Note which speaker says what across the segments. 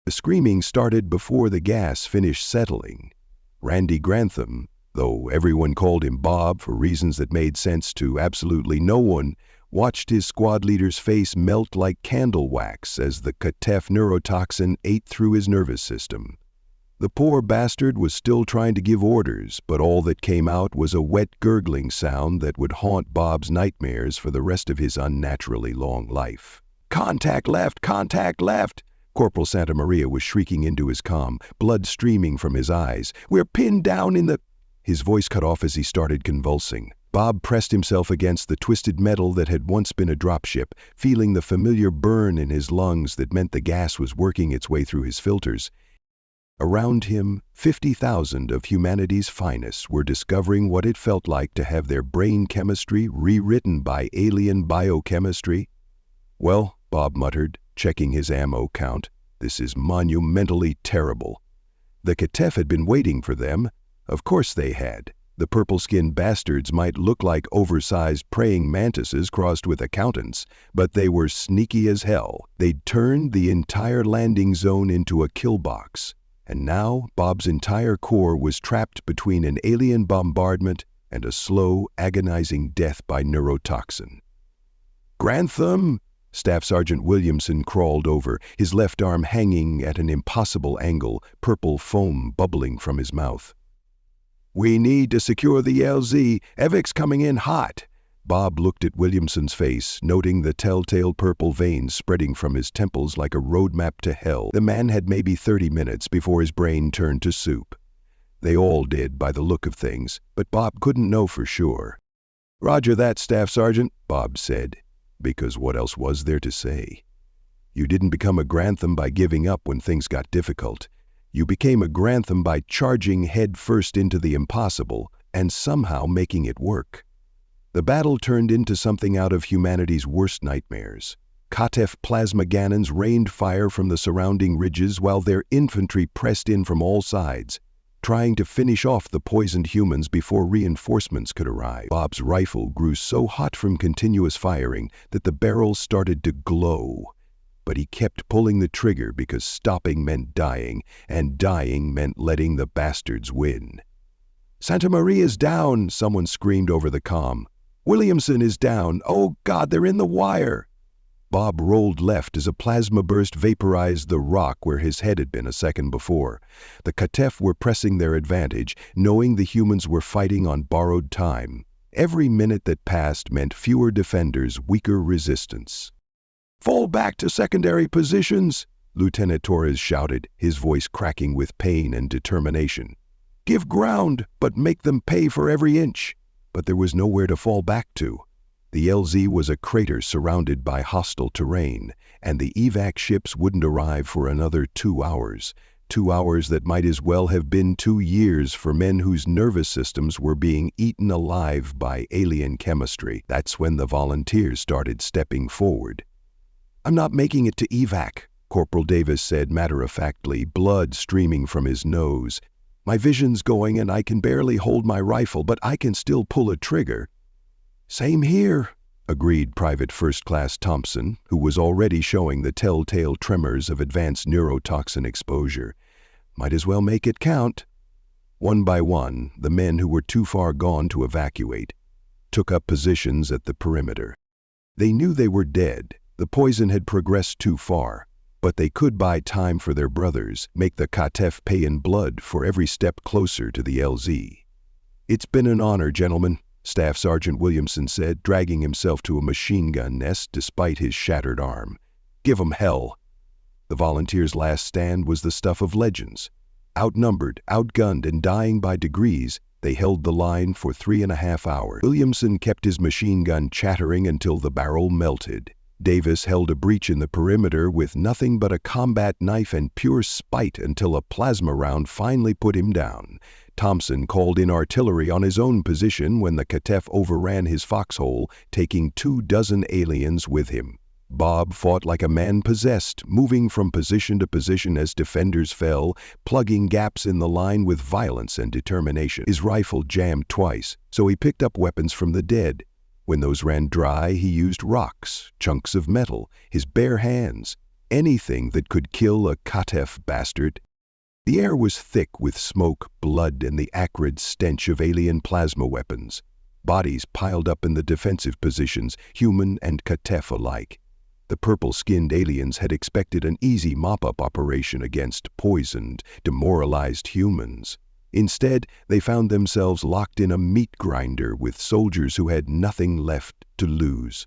Speaker 1: The screaming started before the gas finished settling. Randy Grantham, though everyone called him Bob for reasons that made sense to absolutely no one, watched his squad leader's face melt like candle wax as the Katef neurotoxin ate through his nervous system. The poor bastard was still trying to give orders, but all that came out was a wet gurgling sound that would haunt Bob's nightmares for the rest of his unnaturally long life. "Contact left! Contact left!" Corporal Santa Maria was shrieking into his comm, blood streaming from his eyes. "We're pinned down in the—" His voice cut off as he started convulsing. Bob pressed himself against the twisted metal that had once been a dropship, feeling the familiar burn in his lungs that meant the gas was working its way through his filters. Around him, 50,000 of humanity's finest were discovering what it felt like to have their brain chemistry rewritten by alien biochemistry. "Well," Bob muttered, checking his ammo count, "this is monumentally terrible." The Katef had been waiting for them. Of course they had. The purple-skinned bastards might look like oversized praying mantises crossed with accountants, but they were sneaky as hell. They'd turned the entire landing zone into a kill box. And now Bob's entire corps was trapped between an alien bombardment and a slow, agonizing death by neurotoxin. "Grantham!" Staff Sergeant Williamson crawled over, his left arm hanging at an impossible angle, purple foam bubbling from his mouth. "We need to secure the LZ. Evic's coming in hot." Bob looked at Williamson's face, noting the telltale purple veins spreading from his temples like a roadmap to hell. The man had maybe 30 minutes before his brain turned to soup. They all did by the look of things, but Bob couldn't know for sure. "Roger that, Staff Sergeant," Bob said, because what else was there to say? You didn't become a Grantham by giving up when things got difficult. You became a Grantham by charging head first into the impossible and somehow making it work. The battle turned into something out of humanity's worst nightmares. Katef plasma cannons rained fire from the surrounding ridges while their infantry pressed in from all sides, trying to finish off the poisoned humans before reinforcements could arrive. Bob's rifle grew so hot from continuous firing that the barrels started to glow. But he kept pulling the trigger because stopping meant dying, and dying meant letting the bastards win. "Santa Maria's down!" someone screamed over the comm. "Williamson is down! Oh God, they're in the wire!" Bob rolled left as a plasma burst vaporized the rock where his head had been a second before. The Katef were pressing their advantage, knowing the humans were fighting on borrowed time. Every minute that passed meant fewer defenders, weaker resistance. "Fall back to secondary positions!" Lieutenant Torres shouted, his voice cracking with pain and determination. "Give ground, but make them pay for every inch." But there was nowhere to fall back to. The LZ was a crater surrounded by hostile terrain, and the evac ships wouldn't arrive for another 2 hours. 2 hours that might as well have been 2 years for men whose nervous systems were being eaten alive by alien chemistry. That's when the volunteers started stepping forward. "I'm not making it to evac," Corporal Davis said matter-of-factly, blood streaming from his nose. "My vision's going and I can barely hold my rifle, but I can still pull a trigger." "Same here," agreed Private First Class Thompson, who was already showing the telltale tremors of advanced neurotoxin exposure. "Might as well make it count." One by one, the men who were too far gone to evacuate took up positions at the perimeter. They knew they were dead. The poison had progressed too far. But they could buy time for their brothers, make the Katef pay in blood for every step closer to the LZ. "It's been an honor, gentlemen," Staff Sergeant Williamson said, dragging himself to a machine gun nest despite his shattered arm. "Give 'em hell." The volunteers' last stand was the stuff of legends. Outnumbered, outgunned, and dying by degrees, they held the line for 3.5 hours. Williamson kept his machine gun chattering until the barrel melted. Davis held a breach in the perimeter with nothing but a combat knife and pure spite until a plasma round finally put him down. Thompson called in artillery on his own position when the Katef overran his foxhole, taking 24 aliens with him. Bob fought like a man possessed, moving from position to position as defenders fell, plugging gaps in the line with violence and determination. His rifle jammed twice, so he picked up weapons from the dead. When those ran dry, he used rocks, chunks of metal, his bare hands. anything that could kill a Katef bastard. The air was thick with smoke, blood, and the acrid stench of alien plasma weapons. Bodies piled up in the defensive positions, human and Katef alike. The purple-skinned aliens had expected an easy mop-up operation against poisoned, demoralized humans. Instead, they found themselves locked in a meat grinder with soldiers who had nothing left to lose.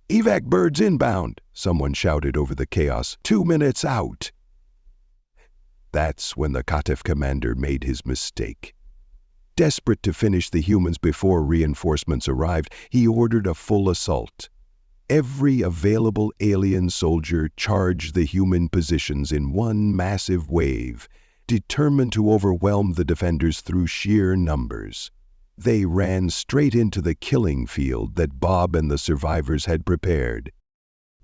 Speaker 1: "Evac birds inbound," someone shouted over the chaos. 2 minutes out. That's when the Katef commander made his mistake. Desperate to finish the humans before reinforcements arrived, he ordered a full assault. Every available alien soldier charged the human positions in one massive wave, determined to overwhelm the defenders through sheer numbers. They ran straight into the killing field that Bob and the survivors had prepared.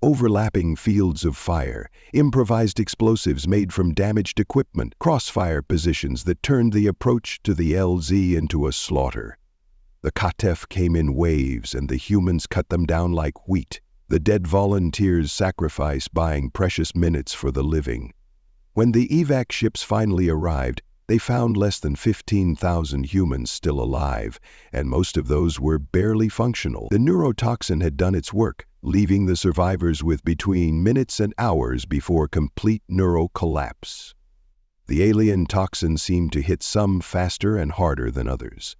Speaker 1: Overlapping fields of fire, improvised explosives made from damaged equipment, crossfire positions that turned the approach to the LZ into a slaughter. The Katef came in waves and the humans cut them down like wheat, the dead volunteers' sacrifice buying precious minutes for the living. When the evac ships finally arrived, they found less than 15,000 humans still alive, and most of those were barely functional. The neurotoxin had done its work, leaving the survivors with between minutes and hours before complete neural collapse. The alien toxin seemed to hit some faster and harder than others.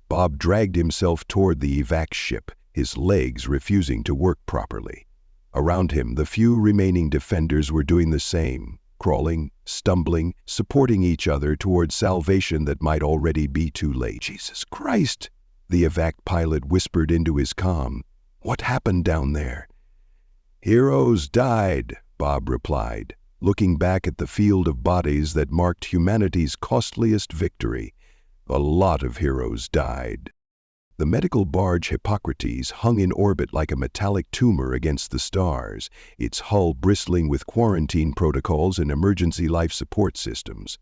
Speaker 1: Bob dragged himself toward the evac ship, his legs refusing to work properly. Around him, the few remaining defenders were doing the same, crawling, stumbling, supporting each other toward salvation that might already be too late. "Jesus Christ," the evac pilot whispered into his comm. "What happened down there?" "Heroes died," Bob replied, looking back at the field of bodies that marked humanity's costliest victory. A lot of heroes died. The medical barge Hippocrates hung in orbit like a metallic tumor against the stars, its hull bristling with quarantine protocols and emergency life support systems.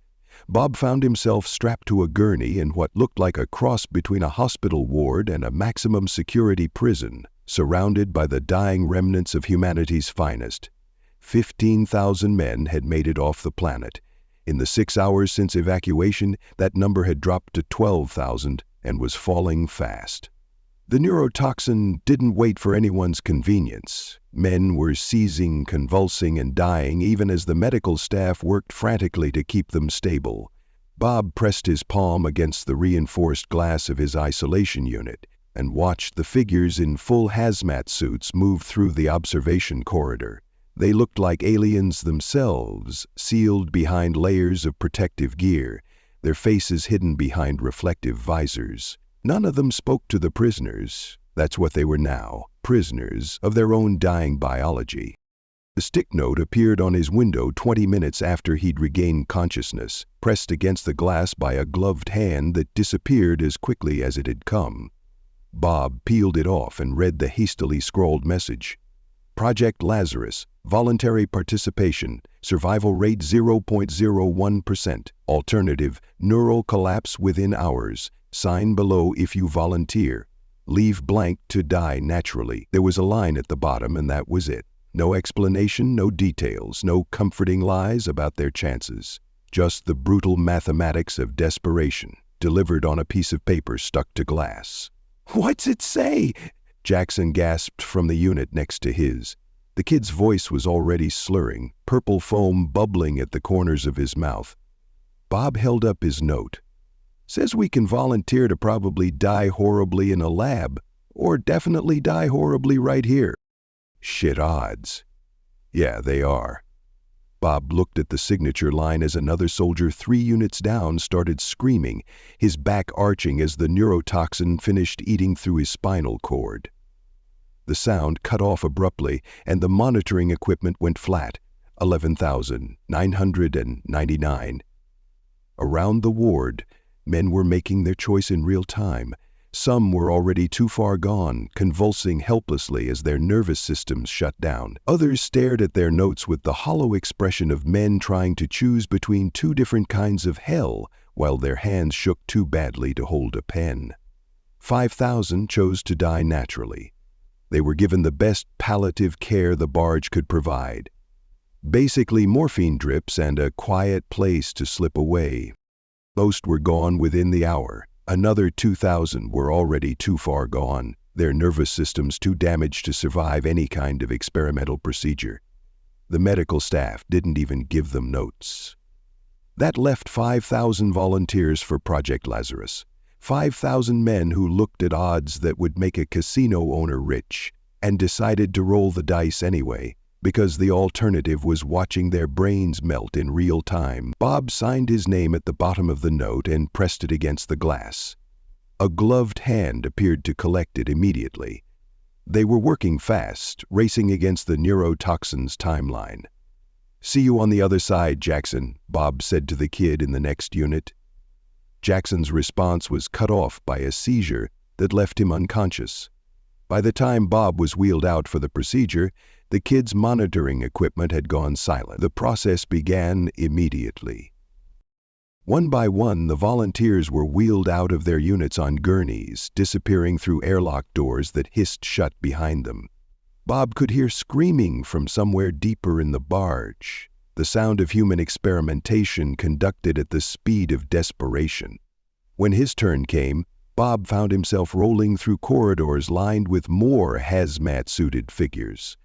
Speaker 1: Bob found himself strapped to a gurney in what looked like a cross between a hospital ward and a maximum security prison, surrounded by the dying remnants of humanity's finest. 15,000 men had made it off the planet. In the 6 hours since evacuation, that number had dropped to 12,000 and was falling fast. The neurotoxin didn't wait for anyone's convenience. Men were seizing, convulsing, and dying even as the medical staff worked frantically to keep them stable. Bob pressed his palm against the reinforced glass of his isolation unit and watched the figures in full hazmat suits move through the observation corridor. They looked like aliens themselves, sealed behind layers of protective gear, their faces hidden behind reflective visors. None of them spoke to the prisoners. That's what they were now, prisoners of their own dying biology. The stick note appeared on his window 20 minutes after he'd regained consciousness, pressed against the glass by a gloved hand that disappeared as quickly as it had come. Bob peeled it off and read the hastily scrawled message. Project Lazarus, voluntary participation, survival rate 0.01%, alternative, neural collapse within hours, sign below if you volunteer, leave blank to die naturally. There was a line at the bottom and that was it. No explanation, no details, no comforting lies about their chances. Just the brutal mathematics of desperation, delivered on a piece of paper stuck to glass. "What's it say?" Jackson gasped from the unit next to his. The kid's voice was already slurring, purple foam bubbling at the corners of his mouth. Bob held up his note. "Says we can volunteer to probably die horribly in a lab, or definitely die horribly right here." "Shit odds." "Yeah, they are." Bob looked at the signature line as another soldier 3 units down started screaming, his back arching as the neurotoxin finished eating through his spinal cord. The sound cut off abruptly, and the monitoring equipment went flat. 11,999. Around the ward, men were making their choice in real time. Some were already too far gone, convulsing helplessly as their nervous systems shut down. Others stared at their notes with the hollow expression of men trying to choose between 2 different kinds of hell, while their hands shook too badly to hold a pen. 5,000 chose to die naturally. They were given the best palliative care the barge could provide. Basically morphine drips and a quiet place to slip away. Most were gone within the hour. Another 2,000 were already too far gone, their nervous systems too damaged to survive any kind of experimental procedure. The medical staff didn't even give them notes. That left 5,000 volunteers for Project Lazarus. 5,000 men who looked at odds that would make a casino owner rich and decided to roll the dice anyway, because the alternative was watching their brains melt in real time. Bob signed his name at the bottom of the note and pressed it against the glass. A gloved hand appeared to collect it immediately. They were working fast, racing against the neurotoxins timeline. "See you on the other side, Jackson," Bob said to the kid in the next unit. Jackson's response was cut off by a seizure that left him unconscious. By the time Bob was wheeled out for the procedure, the kid's monitoring equipment had gone silent. The process began immediately. One by one, the volunteers were wheeled out of their units on gurneys, disappearing through airlock doors that hissed shut behind them. Bob could hear screaming from somewhere deeper in the barge, the sound of human experimentation conducted at the speed of desperation. When his turn came, Bob found himself rolling through corridors lined with more hazmat-suited figures.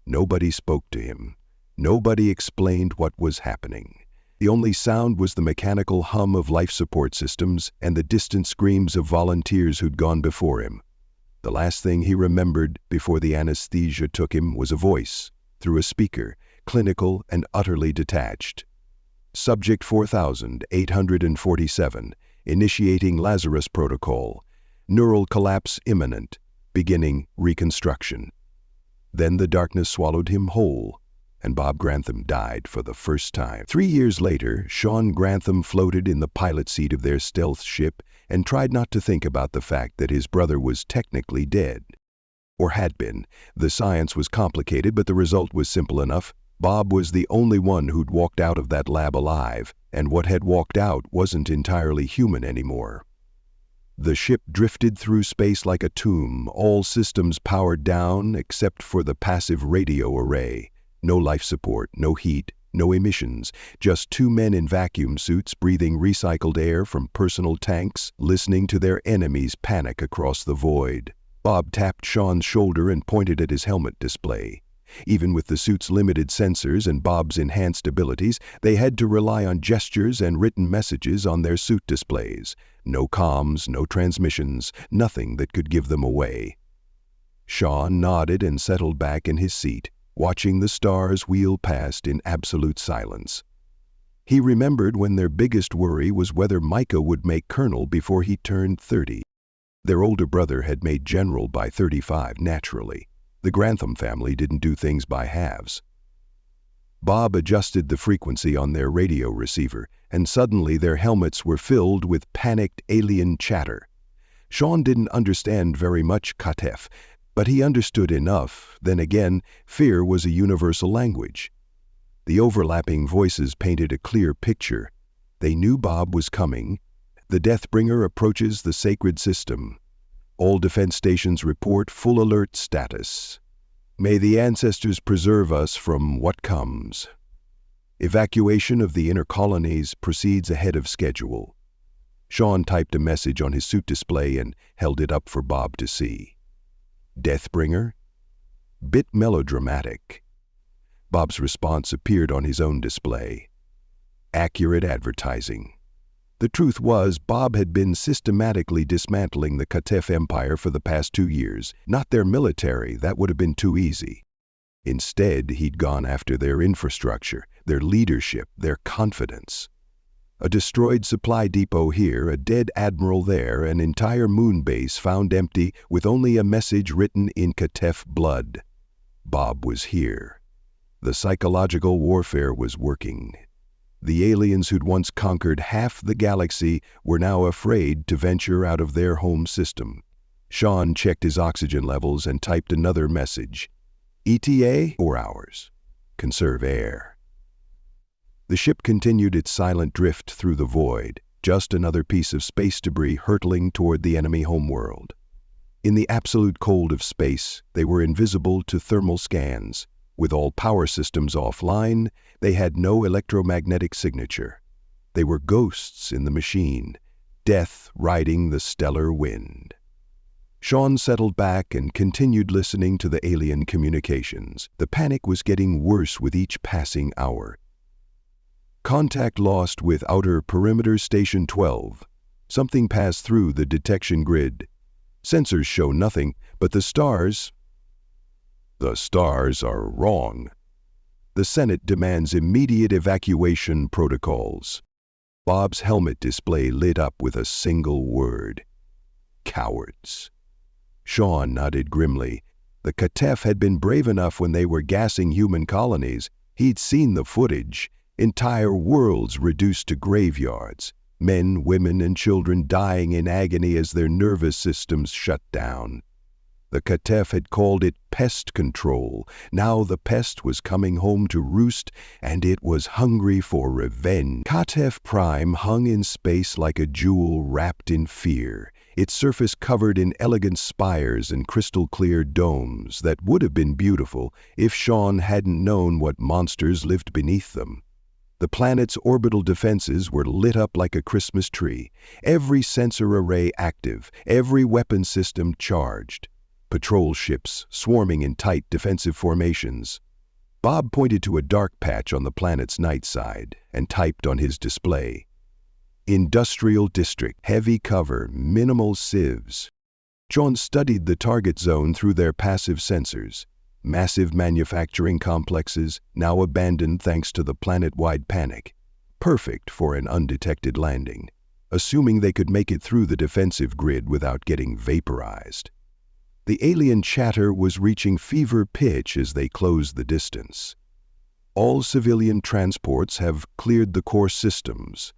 Speaker 1: Nobody spoke to him. Nobody explained what was happening. The only sound was the mechanical hum of life support systems and the distant screams of volunteers who'd gone before him. The last thing he remembered before the anesthesia took him was a voice, through a speaker, clinical and utterly detached. "Subject 4847, initiating Lazarus Protocol. Neural collapse imminent, beginning reconstruction." Then the darkness swallowed him whole, and Bob Grantham died for the first time. 3 years later, Sean Grantham floated in the pilot seat of their stealth ship and tried not to think about the fact that his brother was technically dead. Or had been. The science was complicated, but the result was simple enough. Bob was the only one who'd walked out of that lab alive, and what had walked out wasn't entirely human anymore. The ship drifted through space like a tomb, all systems powered down except for the passive radio array. No life support, no heat, no emissions, just 2 men in vacuum suits breathing recycled air from personal tanks, listening to their enemies panic across the void. Bob tapped Sean's shoulder and pointed at his helmet display. Even with the suit's limited sensors and Bob's enhanced abilities, they had to rely on gestures and written messages on their suit displays. No comms, no transmissions, nothing that could give them away. Sean nodded and settled back in his seat, watching the stars wheel past in absolute silence. He remembered when their biggest worry was whether Micah would make colonel before he turned 30. Their older brother had made general by 35 naturally. The Grantham family didn't do things by halves. Bob adjusted the frequency on their radio receiver, and suddenly their helmets were filled with panicked alien chatter. Sean didn't understand very much Katef, but he understood enough. Then again, fear was a universal language. The overlapping voices painted a clear picture. They knew Bob was coming. The Deathbringer approaches the sacred system. All defense stations report full alert status. May the ancestors preserve us from what comes. Evacuation of the inner colonies proceeds ahead of schedule. Sean typed a message on his suit display and held it up for Bob to see. Deathbringer? Bit melodramatic. Bob's response appeared on his own display. Accurate advertising. The truth was, Bob had been systematically dismantling the Katef Empire for the past 2 years. Not their military, that would have been too easy. Instead, he'd gone after their infrastructure, their leadership, their confidence. A destroyed supply depot here, a dead admiral there, an entire moon base found empty with only a message written in Katef blood. Bob was here. The psychological warfare was working. The aliens who'd once conquered half the galaxy were now afraid to venture out of their home system. Sean checked his oxygen levels and typed another message. ETA or hours? Conserve air. The ship continued its silent drift through the void, just another piece of space debris hurtling toward the enemy homeworld. In the absolute cold of space, they were invisible to thermal scans. With all power systems offline, they had no electromagnetic signature. They were ghosts in the machine, death riding the stellar wind. Sean settled back and continued listening to the alien communications. The panic was getting worse with each passing hour. Contact lost with Outer Perimeter Station 12. Something passed through the detection grid. Sensors show nothing, but the stars are wrong. The Senate demands immediate evacuation protocols. Bob's helmet display lit up with a single word: cowards. Sean nodded grimly. The Katef had been brave enough when they were gassing human colonies. He'd seen the footage. Entire worlds reduced to graveyards. Men, women, and children dying in agony as their nervous systems shut down. The Katef had called it pest control. Now the pest was coming home to roost, and it was hungry for revenge. Katef Prime hung in space like a jewel wrapped in fear, its surface covered in elegant spires and crystal-clear domes that would have been beautiful if Sean hadn't known what monsters lived beneath them. The planet's orbital defenses were lit up like a Christmas tree, every sensor array active, every weapon system charged. Patrol ships swarming in tight defensive formations. Bob pointed to a dark patch on the planet's night side and typed on his display: Industrial District, heavy cover, minimal civs. Sean studied the target zone through their passive sensors. Massive manufacturing complexes, now abandoned thanks to the planet-wide panic. Perfect for an undetected landing, assuming they could make it through the defensive grid without getting vaporized. The alien chatter was reaching fever pitch as they closed the distance. All civilian transports have cleared the core systems.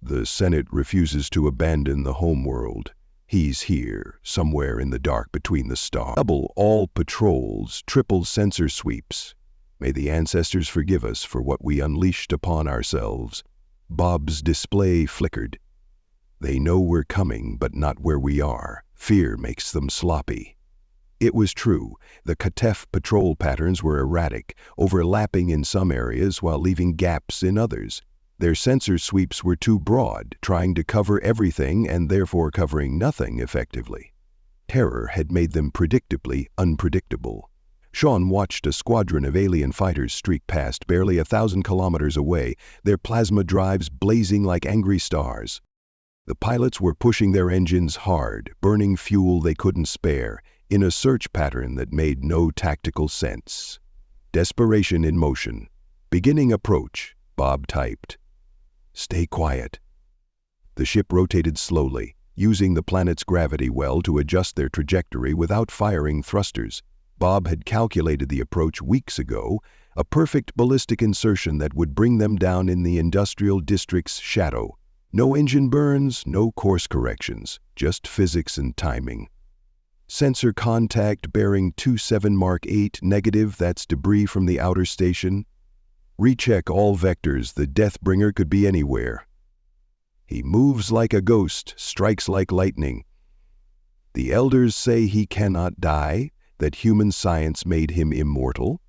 Speaker 1: The Senate refuses to abandon the homeworld. He's here, somewhere in the dark between the stars. Double all patrols, triple sensor sweeps. May the ancestors forgive us for what we unleashed upon ourselves. Bob's display flickered. They know we're coming, but not where we are. Fear makes them sloppy. It was true. The Katef patrol patterns were erratic, overlapping in some areas while leaving gaps in others. Their sensor sweeps were too broad, trying to cover everything and therefore covering nothing effectively. Terror had made them predictably unpredictable. Sean watched a squadron of alien fighters streak past barely 1,000 kilometers away, their plasma drives blazing like angry stars. The pilots were pushing their engines hard, burning fuel they couldn't spare, in a search pattern that made no tactical sense. Desperation in motion. Beginning approach, Bob typed. Stay quiet. The ship rotated slowly, using the planet's gravity well to adjust their trajectory without firing thrusters. Bob had calculated the approach weeks ago, a perfect ballistic insertion that would bring them down in the industrial district's shadow. No engine burns, no course corrections, just physics and timing. Sensor contact bearing 27 Mark 8 negative, that's debris from the outer station. Recheck all vectors, the Deathbringer could be anywhere. He moves like a ghost, strikes like lightning. The elders say he cannot die, that human science made him immortal.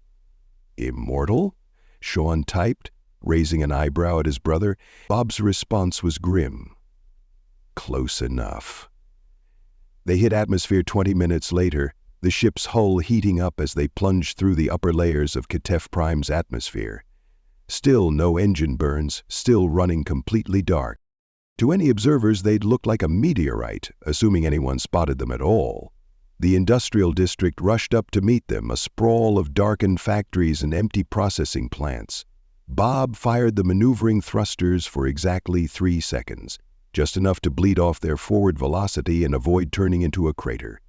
Speaker 1: Immortal? Sean typed, raising an eyebrow at his brother. Bob's response was grim. Close enough. They hit atmosphere 20 minutes later, the ship's hull heating up as they plunged through the upper layers of Katef Prime's atmosphere. Still no engine burns, still running completely dark. To any observers, they'd look like a meteorite, assuming anyone spotted them at all. The industrial district rushed up to meet them, a sprawl of darkened factories and empty processing plants. Bob fired the maneuvering thrusters for exactly 3 seconds, just enough to bleed off their forward velocity and avoid turning into a crater.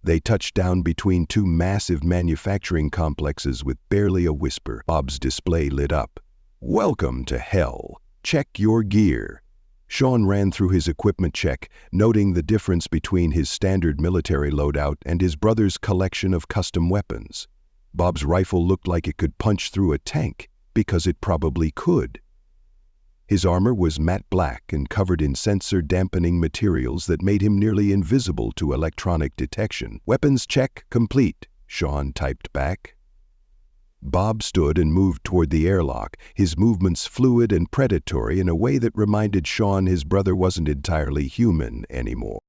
Speaker 1: They touched down between two massive manufacturing complexes with barely a whisper. Bob's display lit up. Welcome to hell. Check your gear. Sean ran through his equipment check, noting the difference between his standard military loadout and his brother's collection of custom weapons. Bob's rifle looked like it could punch through a tank, because it probably could. His armor was matte black and covered in sensor-dampening materials that made him nearly invisible to electronic detection. Weapons check complete, Sean typed back. Bob stood and moved toward the airlock, his movements fluid and predatory in a way that reminded Sean his brother wasn't entirely human anymore.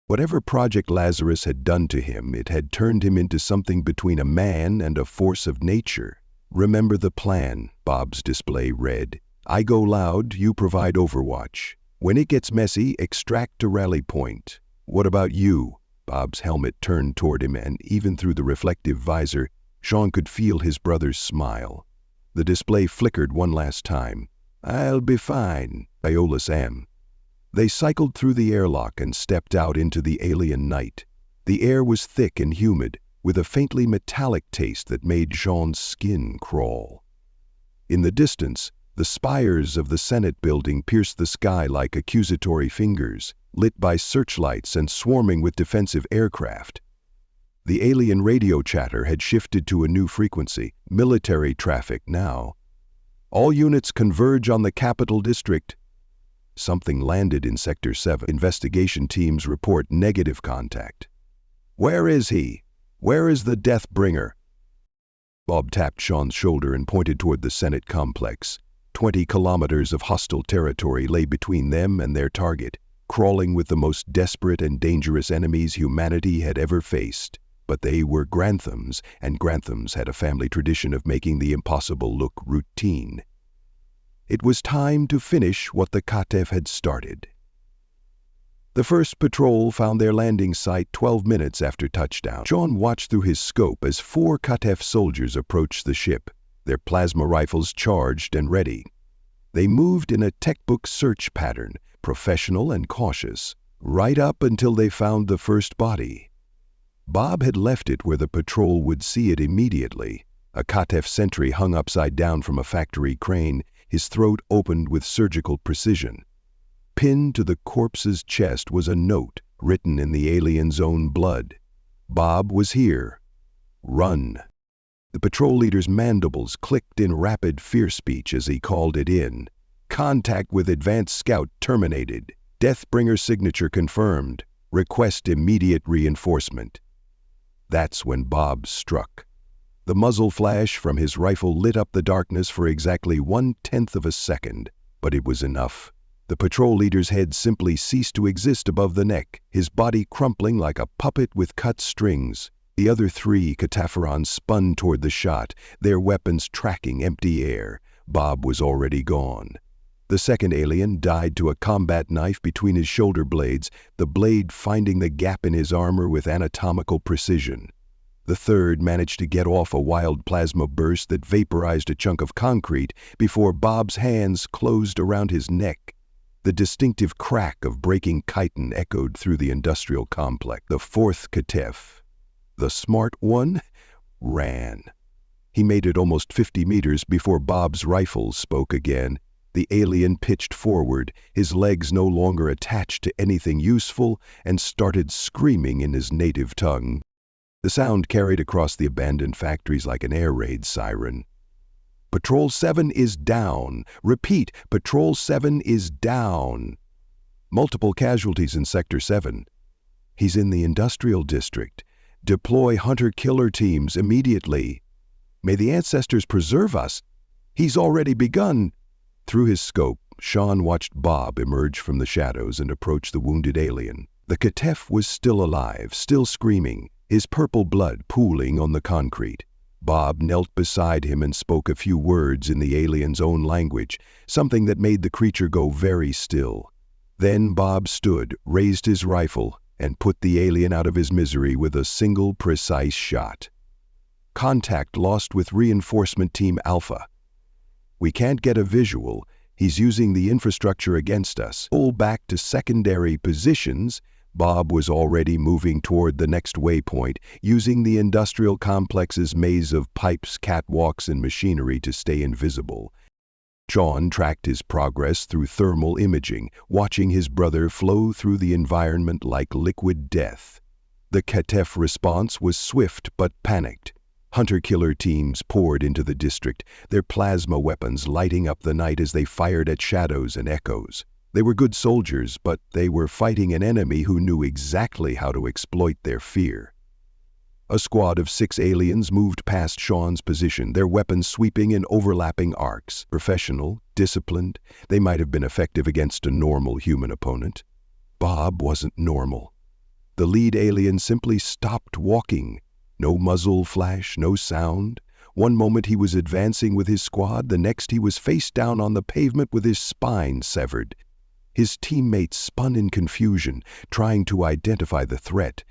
Speaker 1: Whatever Project Lazarus had done to him, it had turned him into something between a man and a force of nature. "Remember the plan," Bob's display read. "I go loud, you provide overwatch. When it gets messy, extract a rally point. What about you?" Bob's helmet turned toward him, and even through the reflective visor, Sean could feel his brother's smile. The display flickered one last time. "I'll be fine, Iolus M." They cycled through the airlock and stepped out into the alien night. The air was thick and humid, with a faintly metallic taste that made Sean's skin crawl. In the distance, the spires of the Senate building pierced the sky like accusatory fingers, lit by searchlights and swarming with defensive aircraft. The alien radio chatter had shifted to a new frequency, military traffic now. "All units converge on the Capital District." Something landed in Sector 7. Investigation teams report negative contact. "Where is he? Where is the Deathbringer?" Bob tapped Sean's shoulder and pointed toward the Senate complex. 20 kilometers of hostile territory lay between them and their target, crawling with the most desperate and dangerous enemies humanity had ever faced. But they were Granthams, and Granthams had a family tradition of making the impossible look routine. It was time to finish what the Katef had started. The first patrol found their landing site 12 minutes after touchdown. Sean watched through his scope as 4 Katef soldiers approached the ship, their plasma rifles charged and ready. They moved in a textbook search pattern, professional and cautious, right up until they found the first body. Bob had left it where the patrol would see it immediately. A Katef sentry hung upside down from a factory crane, his throat opened with surgical precision. Pinned to the corpse's chest was a note written in the alien's own blood. "Bob was here. Run." The patrol leader's mandibles clicked in rapid fear speech as he called it in. "Contact with advanced scout terminated. Deathbringer signature confirmed. Request immediate reinforcement." That's when Bob struck. The muzzle flash from his rifle lit up the darkness for exactly 1/10 of a second, but it was enough. The patrol leader's head simply ceased to exist above the neck, his body crumpling like a puppet with cut strings. The other 3 Katapharons spun toward the shot, their weapons tracking empty air. Bob was already gone. The second alien died to a combat knife between his shoulder blades, the blade finding the gap in his armor with anatomical precision. The third managed to get off a wild plasma burst that vaporized a chunk of concrete before Bob's hands closed around his neck. The distinctive crack of breaking chitin echoed through the industrial complex. The fourth Katef, the smart one, ran. He made it almost 50 meters before Bob's rifle spoke again. The alien pitched forward, his legs no longer attached to anything useful, and started screaming in his native tongue. The sound carried across the abandoned factories like an air raid siren. "Patrol 7 is down. Repeat, Patrol 7 is down." "Multiple casualties in Sector 7. He's in the industrial district. Deploy hunter-killer teams immediately." "May the ancestors preserve us. He's already begun." Through his scope, Sean watched Bob emerge from the shadows and approach the wounded alien. The Katef was still alive, still screaming, his purple blood pooling on the concrete. Bob knelt beside him and spoke a few words in the alien's own language, something that made the creature go very still. Then Bob stood, raised his rifle, and put the alien out of his misery with a single precise shot. "Contact lost with Reinforcement Team Alpha. We can't get a visual. He's using the infrastructure against us. Pull back to secondary positions." Bob was already moving toward the next waypoint, using the industrial complex's maze of pipes, catwalks, and machinery to stay invisible. Sean tracked his progress through thermal imaging, watching his brother flow through the environment like liquid death. The Katef response was swift but panicked. Hunter-killer teams poured into the district, their plasma weapons lighting up the night as they fired at shadows and echoes. They were good soldiers, but they were fighting an enemy who knew exactly how to exploit their fear. A squad of 6 aliens moved past Sean's position, their weapons sweeping in overlapping arcs. Professional, disciplined, they might have been effective against a normal human opponent. Bob wasn't normal. The lead alien simply stopped walking. No muzzle flash, no sound. One moment he was advancing with his squad, the next he was face down on the pavement with his spine severed. His teammates spun in confusion, trying to identify the threat.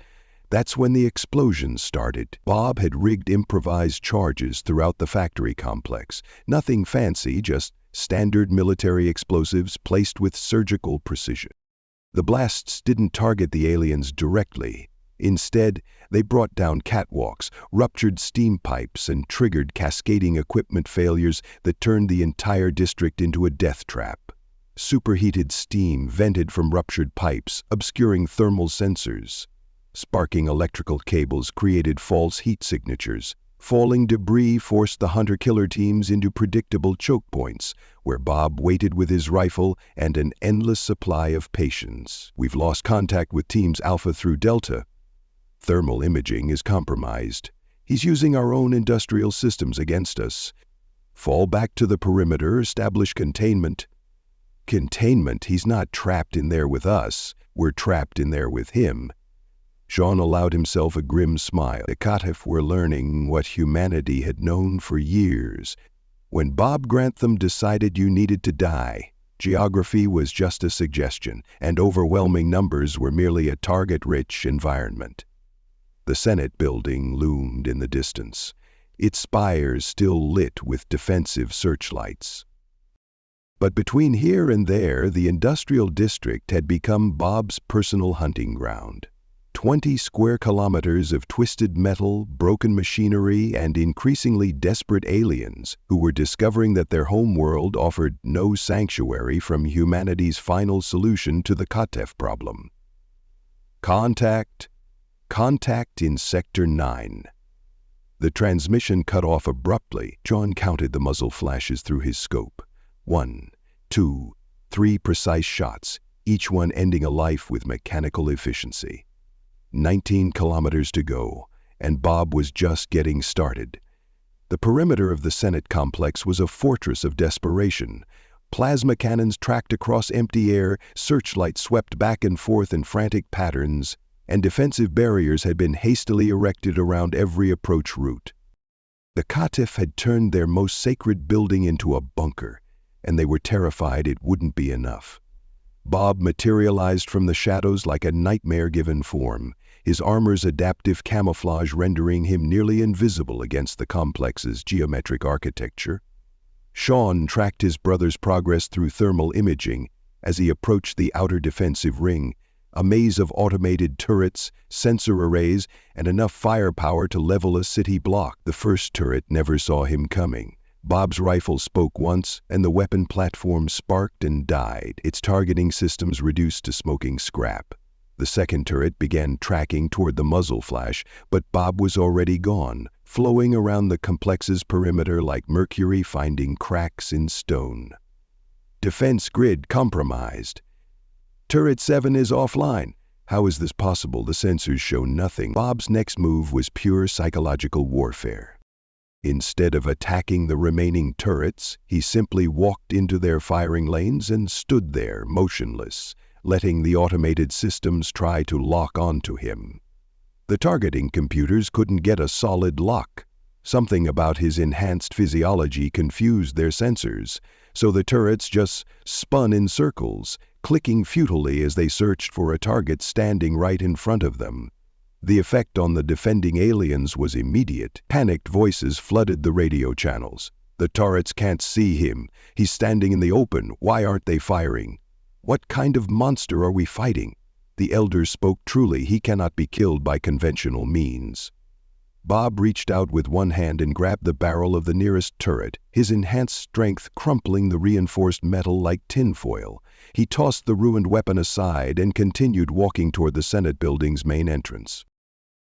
Speaker 1: That's when the explosions started. Bob had rigged improvised charges throughout the factory complex. Nothing fancy, just standard military explosives placed with surgical precision. The blasts didn't target the aliens directly. Instead, they brought down catwalks, ruptured steam pipes, and triggered cascading equipment failures that turned the entire district into a death trap. Superheated steam vented from ruptured pipes, obscuring thermal sensors. Sparking electrical cables created false heat signatures. Falling debris forced the hunter-killer teams into predictable choke points, where Bob waited with his rifle and an endless supply of patience. We've lost contact with teams Alpha through Delta. Thermal imaging is compromised. He's using our own industrial systems against us. Fall back to the perimeter, establish containment. Containment? He's not trapped in there with us. We're trapped in there with him. Sean allowed himself a grim smile. The HFY were learning what humanity had known for years. When Bob Grantham decided you needed to die, geography was just a suggestion, and overwhelming numbers were merely a target-rich environment. The Senate building loomed in the distance, its spires still lit with defensive searchlights. But between here and there, the industrial district had become Bob's personal hunting ground. 20 square kilometers of twisted metal, broken machinery, and increasingly desperate aliens who were discovering that their homeworld offered no sanctuary from humanity's final solution to the HFY problem. Contact in Sector 9. The transmission cut off abruptly. John counted the muzzle flashes through his scope. 1, 2, 3 precise shots, each one ending a life with mechanical efficiency. 19 kilometers to go, and Bob was just getting started. The perimeter of the Senate complex was a fortress of desperation. Plasma cannons tracked across empty air, searchlights swept back and forth in frantic patterns, and defensive barriers had been hastily erected around every approach route. The HFY had turned their most sacred building into a bunker, and they were terrified it wouldn't be enough. Bob materialized from the shadows like a nightmare-given form, his armor's adaptive camouflage rendering him nearly invisible against the complex's geometric architecture. Sean tracked his brother's progress through thermal imaging as he approached the outer defensive ring, a maze of automated turrets, sensor arrays, and enough firepower to level a city block. The first turret never saw him coming. Bob's rifle spoke once, and the weapon platform sparked and died, its targeting systems reduced to smoking scrap. The second turret began tracking toward the muzzle flash, but Bob was already gone, flowing around the complex's perimeter like mercury finding cracks in stone. Defense grid compromised. Turret 7 is offline. How is this possible? The sensors show nothing. Bob's next move was pure psychological warfare. Instead of attacking the remaining turrets, he simply walked into their firing lanes and stood there, motionless, letting the automated systems try to lock onto him. The targeting computers couldn't get a solid lock. Something about his enhanced physiology confused their sensors, so the turrets just spun in circles, clicking futilely as they searched for a target standing right in front of them. The effect on the defending aliens was immediate. Panicked voices flooded the radio channels. The turrets can't see him. He's standing in the open. Why aren't they firing? What kind of monster are we fighting? The elders spoke truly. He cannot be killed by conventional means. Bob reached out with one hand and grabbed the barrel of the nearest turret, his enhanced strength crumpling the reinforced metal like tinfoil. He tossed the ruined weapon aside and continued walking toward the Senate building's main entrance.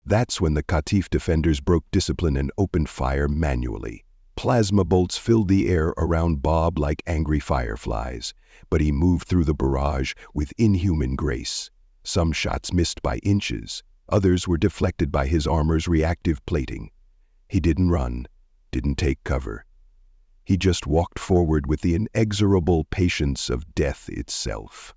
Speaker 1: That's when the HFY defenders broke discipline and opened fire manually. Plasma bolts filled the air around Bob like angry fireflies, but he moved through the barrage with inhuman grace. Some shots missed by inches, Others were deflected by his armor's reactive plating. He didn't run, didn't take cover. He just walked forward with the inexorable patience of death itself.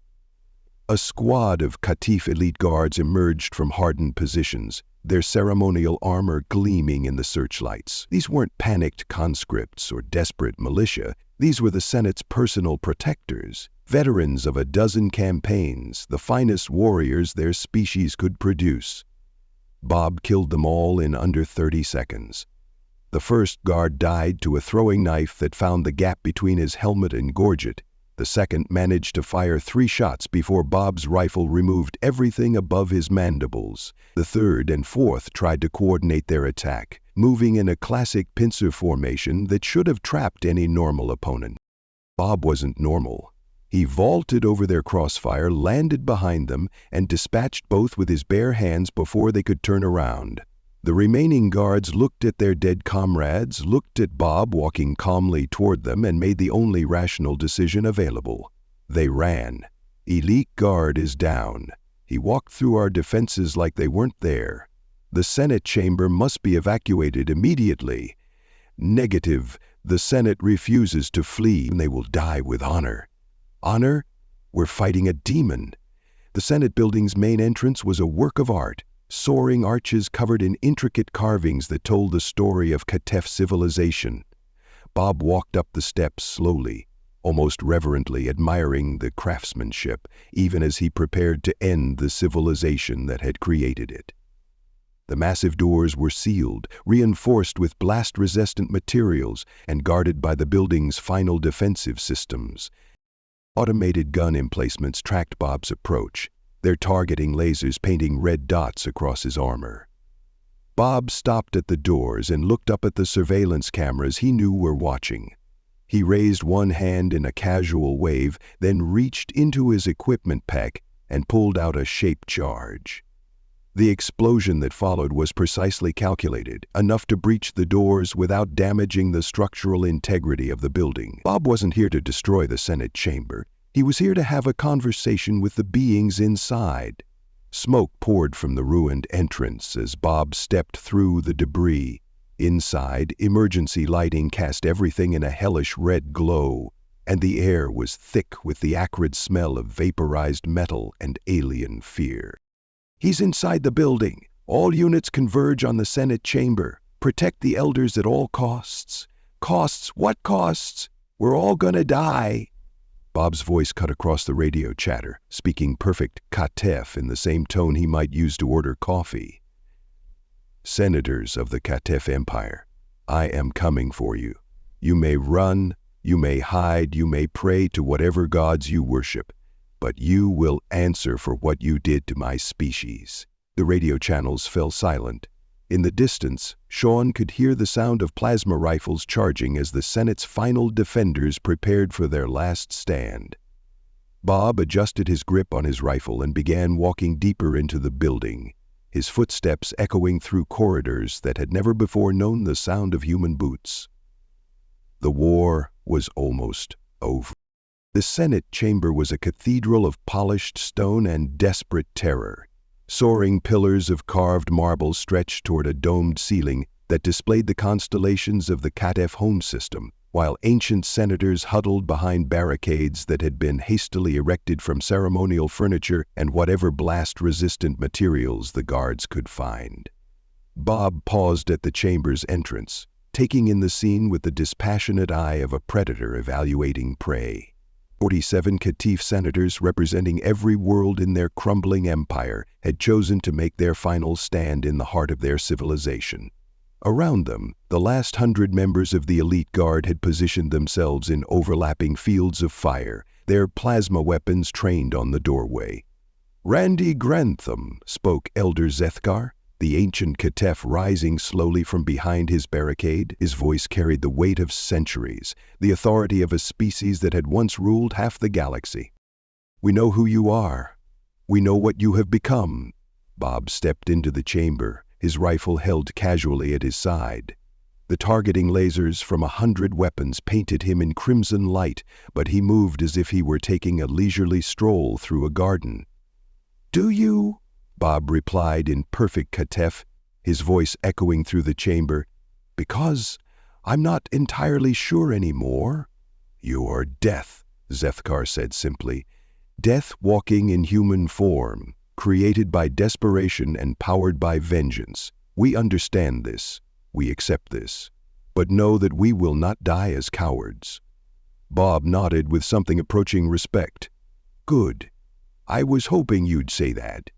Speaker 1: A squad of Qatif elite guards emerged from hardened positions, their ceremonial armor gleaming in the searchlights. These weren't panicked conscripts or desperate militia. These were the Senate's personal protectors, veterans of a dozen campaigns, the finest warriors their species could produce. Bob killed them all in under 30 seconds. The first guard died to a throwing knife that found the gap between his helmet and gorget. The second managed to fire 3 shots before Bob's rifle removed everything above his mandibles. The third and fourth tried to coordinate their attack, moving in a classic pincer formation that should have trapped any normal opponent. Bob wasn't normal. He vaulted over their crossfire, landed behind them, and dispatched both with his bare hands before they could turn around. The remaining guards looked at their dead comrades, looked at Bob walking calmly toward them, and made the only rational decision available. They ran. Elite guard is down. He walked through our defenses like they weren't there. The Senate chamber must be evacuated immediately. Negative. The Senate refuses to flee, and they will die with honor. Honor? We're fighting a demon. The Senate building's main entrance was a work of art. Soaring arches covered in intricate carvings that told the story of Qatif civilization. Bob walked up the steps slowly, almost reverently admiring the craftsmanship, even as he prepared to end the civilization that had created it. The massive doors were sealed, reinforced with blast-resistant materials, and guarded by the building's final defensive systems. Automated gun emplacements tracked Bob's approach, their targeting lasers painting red dots across his armor. Bob stopped at the doors and looked up at the surveillance cameras he knew were watching. He raised one hand in a casual wave, then reached into his equipment pack and pulled out a shaped charge. The explosion that followed was precisely calculated, enough to breach the doors without damaging the structural integrity of the building. Bob wasn't here to destroy the Senate chamber. He was here to have a conversation with the beings inside. Smoke poured from the ruined entrance as Bob stepped through the debris. Inside, emergency lighting cast everything in a hellish red glow, and the air was thick with the acrid smell of vaporized metal and alien fear. He's inside the building. All units converge on the Senate chamber. Protect the elders at all costs. Costs? What costs? We're all gonna die. Bob's voice cut across the radio chatter, speaking perfect Qatif in the same tone he might use to order coffee. Senators of the Qatif Empire, I am coming for you. You may run, you may hide, you may pray to whatever gods you worship, but you will answer for what you did to my species. The radio channels fell silent. In the distance, Sean could hear the sound of plasma rifles charging as the Senate's final defenders prepared for their last stand. Bob adjusted his grip on his rifle and began walking deeper into the building, his footsteps echoing through corridors that had never before known the sound of human boots. The war was almost over. The Senate chamber was a cathedral of polished stone and desperate terror. Soaring pillars of carved marble stretched toward a domed ceiling that displayed the constellations of the Qatif home system, while ancient senators huddled behind barricades that had been hastily erected from ceremonial furniture and whatever blast-resistant materials the guards could find. Bob paused at the chamber's entrance, taking in the scene with the dispassionate eye of a predator evaluating prey. 47 Qatif senators representing every world in their crumbling empire had chosen to make their final stand in the heart of their civilization. Around them, the last 100 members of the elite guard had positioned themselves in overlapping fields of fire, their plasma weapons trained on the doorway. Randy Grantham, spoke Elder Zethkar, the ancient Qatif rising slowly from behind his barricade. His voice carried the weight of centuries, the authority of a species that had once ruled half the galaxy. We know who you are. We know what you have become. Bob stepped into the chamber, his rifle held casually at his side. The targeting lasers from 100 weapons painted him in crimson light, but he moved as if he were taking a leisurely stroll through a garden. Do you? Bob replied in perfect Katef, his voice echoing through the chamber. "Because I'm not entirely sure anymore." "You are Death," Zethkar said simply. "Death walking in human form, created by desperation and powered by vengeance. We understand this. We accept this. But know that we will not die as cowards." Bob nodded with something approaching respect. "Good. I was hoping you'd say that."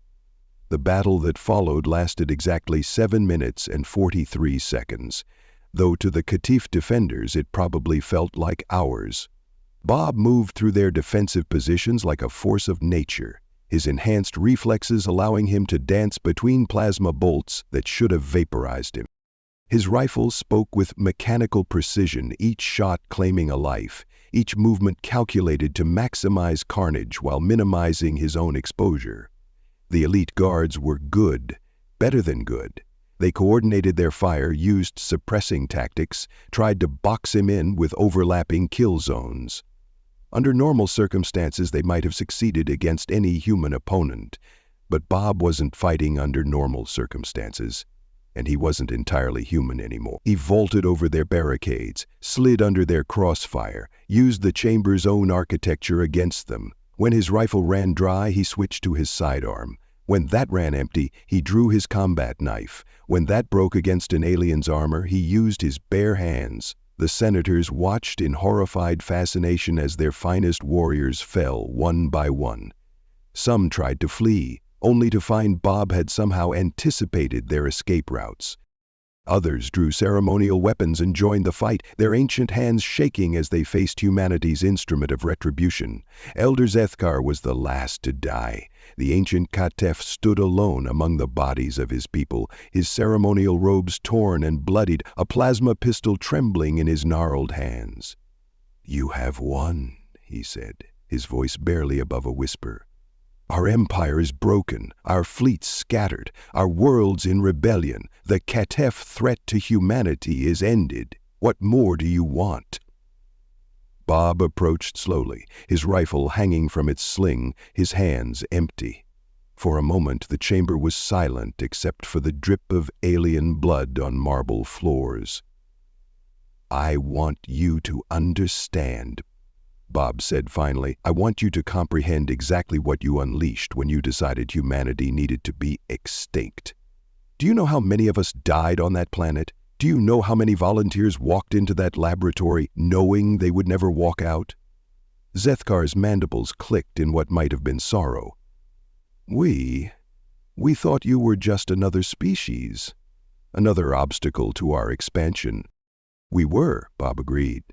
Speaker 1: The battle that followed lasted exactly 7 minutes and 43 seconds, though to the Katif defenders it probably felt like hours. Bob moved through their defensive positions like a force of nature, his enhanced reflexes allowing him to dance between plasma bolts that should have vaporized him. His rifle spoke with mechanical precision, each shot claiming a life, each movement calculated to maximize carnage while minimizing his own exposure. The elite guards were good, better than good. They coordinated their fire, used suppressing tactics, tried to box him in with overlapping kill zones. Under normal circumstances, they might have succeeded against any human opponent, but Bob wasn't fighting under normal circumstances, and he wasn't entirely human anymore. He vaulted over their barricades, slid under their crossfire, used the chamber's own architecture against them. When his rifle ran dry, he switched to his sidearm. When that ran empty, he drew his combat knife. When that broke against an alien's armor, he used his bare hands. The senators watched in horrified fascination as their finest warriors fell one by one. Some tried to flee, only to find Bob had somehow anticipated their escape routes. Others drew ceremonial weapons and joined the fight, their ancient hands shaking as they faced humanity's instrument of retribution. Elder Zethkar was the last to die. The ancient Katef stood alone among the bodies of his people, his ceremonial robes torn and bloodied, a plasma pistol trembling in his gnarled hands. "You have won," he said, his voice barely above a whisper. "Our empire is broken, our fleets scattered, our worlds in rebellion. The Katef threat to humanity is ended. What more do you want?" Bob approached slowly, his rifle hanging from its sling, his hands empty. For a moment the chamber was silent except for the drip of alien blood on marble floors. "I want you to understand," Bob said finally. "I want you to comprehend exactly what you unleashed when you decided humanity needed to be extinct. Do you know how many of us died on that planet? Do you know how many volunteers walked into that laboratory knowing they would never walk out?" Zethkar's mandibles clicked in what might have been sorrow. We thought you were just another species, another obstacle to our expansion." "We were," Bob agreed.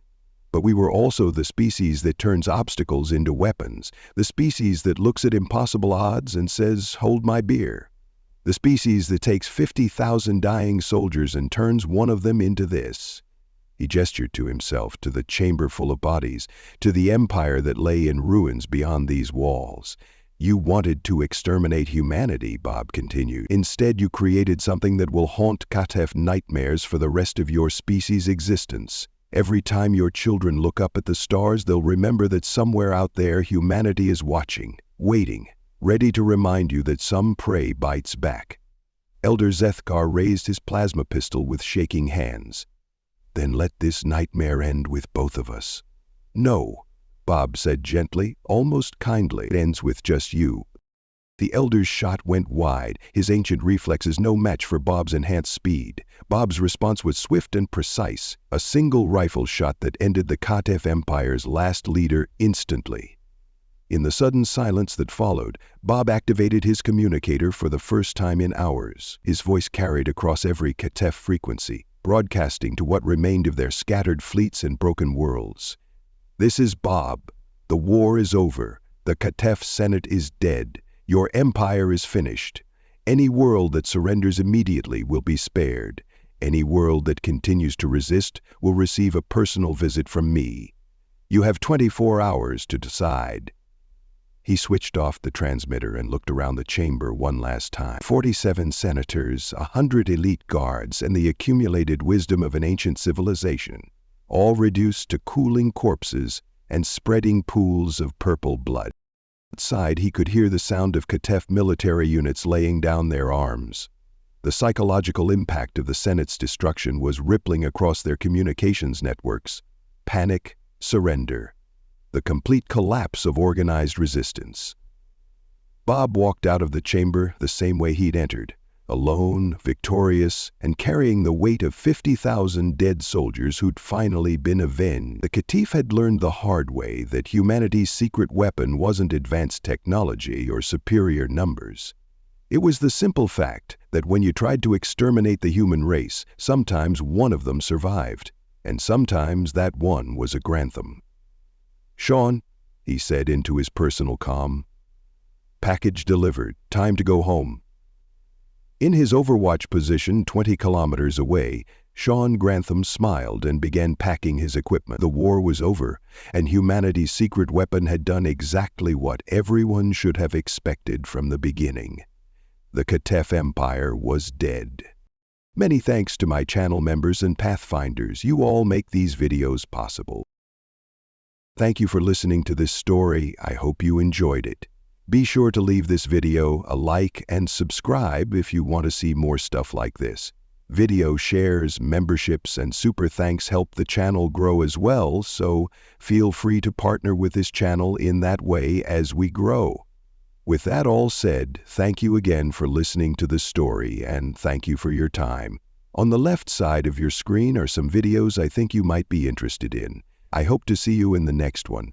Speaker 1: "But we were also the species that turns obstacles into weapons, the species that looks at impossible odds and says, 'Hold my beer.' The species that takes 50,000 dying soldiers and turns one of them into this." He gestured to himself, to the chamber full of bodies, to the empire that lay in ruins beyond these walls. "You wanted to exterminate humanity," Bob continued. "Instead, you created something that will haunt Katef nightmares for the rest of your species' existence. Every time your children look up at the stars, they'll remember that somewhere out there humanity is watching, waiting, ready to remind you that some prey bites back." Elder Zethkar raised his plasma pistol with shaking hands. "Then let this nightmare end with both of us." "No," Bob said gently, almost kindly. "It ends with just you." The elder's shot went wide, his ancient reflexes no match for Bob's enhanced speed. Bob's response was swift and precise, a single rifle shot that ended the Katef Empire's last leader instantly. In the sudden silence that followed, Bob activated his communicator for the first time in hours. His voice carried across every Katef frequency, broadcasting to what remained of their scattered fleets and broken worlds. "This is Bob. The war is over. The Katef Senate is dead. Your empire is finished. Any world that surrenders immediately will be spared. Any world that continues to resist will receive a personal visit from me. You have 24 hours to decide." He switched off the transmitter and looked around the chamber one last time. 47 senators, 100 elite guards, and the accumulated wisdom of an ancient civilization, all reduced to cooling corpses and spreading pools of purple blood. Outside, he could hear the sound of Katef military units laying down their arms. The psychological impact of the Senate's destruction was rippling across their communications networks. Panic, surrender. The complete collapse of organized resistance. Bob walked out of the chamber the same way he'd entered, alone, victorious, and carrying the weight of 50,000 dead soldiers who'd finally been avenged. The Katif had learned the hard way that humanity's secret weapon wasn't advanced technology or superior numbers. It was the simple fact that when you tried to exterminate the human race, sometimes one of them survived, and sometimes that one was a Grantham. "Sean," he said into his personal comm. "Package delivered. Time to go home." In his overwatch position 20 kilometers away, Sean Grantham smiled and began packing his equipment. The war was over, and humanity's secret weapon had done exactly what everyone should have expected from the beginning. The Katef Empire was dead. Many thanks to my channel members and Pathfinders. You all make these videos possible. Thank you for listening to this story. I hope you enjoyed it. Be sure to leave this video a like and subscribe if you want to see more stuff like this. Video shares, memberships, and super thanks help the channel grow as well, so feel free to partner with this channel in that way as we grow. With that all said, thank you again for listening to the story, and thank you for your time. On the left side of your screen are some videos I think you might be interested in. I hope to see you in the next one.